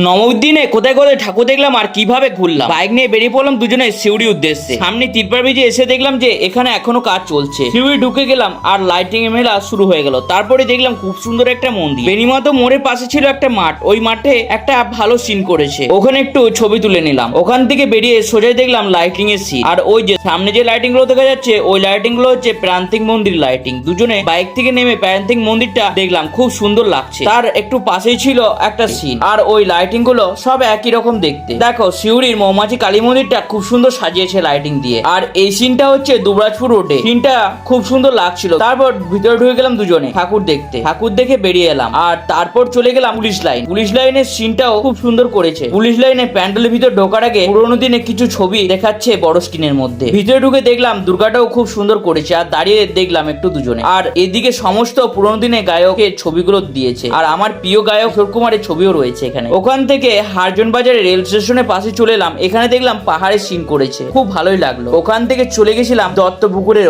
নবদিনে কোথায় কোথায় ঠাকুর দেখলাম আর কিভাবে ঘুরলাম। বাইক নিয়ে বেরিয়ে পড়লাম দুজনে সিউড়ি উদ্দেশ্যে। সামনে তিরপার ব্রিজে এসে দেখলাম যে এখানে এখনো কাজ চলছে। সিউড়ি ঢুকে গেলাম আর লাইটিং মেলা শুরু হয়ে গেল। তারপরে দেখলাম খুব সুন্দর একটা মন্দির। বেনিমাতো মোড়ের পাশে ছিল একটা মাঠ, ওই মাঠে একটা ভালো সিন করেছে, ওখানে একটু ছবি তুলে নিলাম। ওখান থেকে বেরিয়ে সোজাই দেখলাম লাইটিং এর সিন। আর ওই যে সামনে যে লাইটিং গুলো দেখা যাচ্ছে ওই লাইটিং গুলো হচ্ছে প্রান্তিক মন্দির লাইটিং। দুজনে বাইক থেকে নেমে প্রান্তিক মন্দিরটা দেখলাম, খুব সুন্দর লাগছে। তার একটু পাশেই ছিল একটা সিন, আর ওই লাইটিং গুলো সব একই রকম দেখতে। দেখো সিউড়ির মৌমাছি কালী মন্দিরটা খুব সুন্দর সাজিয়েছে লাইটিং দিয়ে। আর এই সিনটা হচ্ছে দুবরাজপুর রোডে, সিনটা খুব সুন্দর লাগছিল। তারপর ভিতরে ঢুকে গেলাম দুজনে ঠাকুর দেখতে। ঠাকুর দেখে বেরিয়ে এলাম আর তারপর চলে গেলাম পুলিশ লাইন। পুলিশ লাইনের সিনটাও খুব সুন্দর করেছে। পুলিশ লাইনে প্যান্ডেলের ভিতর ঢোকার আগে পুরোনো দিনে কিছু ছবি দেখাচ্ছে বড় স্ক্রিনের মধ্যে। ভিতরে ঢুকে দেখলাম দুর্গাটাও খুব সুন্দর করেছে। আর দাঁড়িয়ে দেখলাম একটু দুজনে। আর এদিকে সমস্ত পুরোনো দিনে গায়কের ছবিগুলো দিয়েছে। আর আমার প্রিয় গায়ক কিশোর কুমারের ছবিও রয়েছে এখানে। ওখান থেকে হারজন বাজারে রেল স্টেশনের পাশে চলে এলাম। এখানে দেখলাম পাহাড়ের সিন করেছে, খুব ভালোই লাগলো। ওখান থেকে চলে গেছিলাম দত্তপুকুরের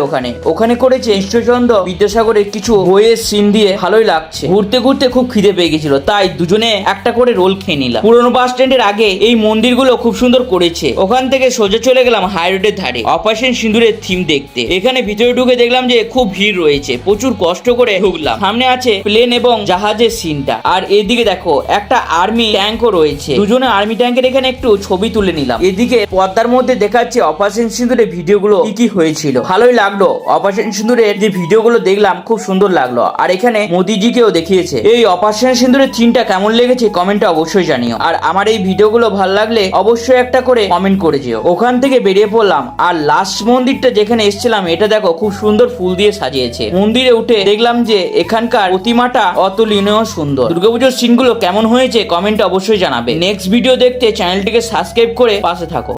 ওখানে করেছে ঈশ্বরচন্দ্র বিদ্যাসাগরের কিছু বইয়ের সিন দিয়ে, ভালোই লাগছে। ঘুরতে ঘুরতে খুব খিদে পেয়ে গেছিল, তাই দুজনে একটা করে রোল খেয়ে নিলাম। পুরনো বাস স্ট্যান্ডের আগে এই মন্দিরগুলো খুব সুন্দর করেছে। ওখান থেকে সোজা চলে গেলাম হাই রোডের ধারে অপারেশন সিঁদুরের থিম দেখতে। এখানে ভিতরে ঢুকে দেখলাম যে খুব ভিড় রয়েছে, প্রচুর কষ্ট করে ঢুকলাম। সামনে আছে প্লেন এবং জাহাজের সিনটা। আর এদিকে দেখো একটা আর্মি ট্যাঙ্কও রয়েছে। দুজনে আর্মি ট্যাঙ্কের এখানে একটু ছবি তুলে নিলাম। এদিকে পর্দার মধ্যে দেখাচ্ছে অপারেশন সিঁদুরের ভিডিওগুলো কি হয়েছিল, ভালোই লাগলো। অপারেশন সিঁদুরের যে ভিডিওগুলো দেখলাম খুব সুন্দর লাগলো। আর এখানে মোদিজিকেও দেখিয়েছে। এই অপারেশন সিঁদুরের থিমটা কেমন লেগেছে কমেন্টে অবশ্যই জানিও। আর আমার এই ভিডিওগুলো ভালো লাগলে অবশ্যই একটা করে কমেন্ট করে যেও। ওখান থেকে বেরিয়ে পড়লাম আর লাস্ট মন্দিরটা যেখানে এসেছিলাম এটা দেখো খুব সুন্দর ফুল দিয়ে সাজিয়েছে। মন্দিরে উঠে দেখলাম যে এখানকার প্রতিমাটা অতুলনীয় সুন্দর। দুর্গাপুজোর সিনগুলো কেমন হয়েছে কমেন্টে অবশ্যই জানাবে। নেক্সট ভিডিও দেখতে চ্যানেলটিকে সাবস্ক্রাইব করে পাশে থাকো।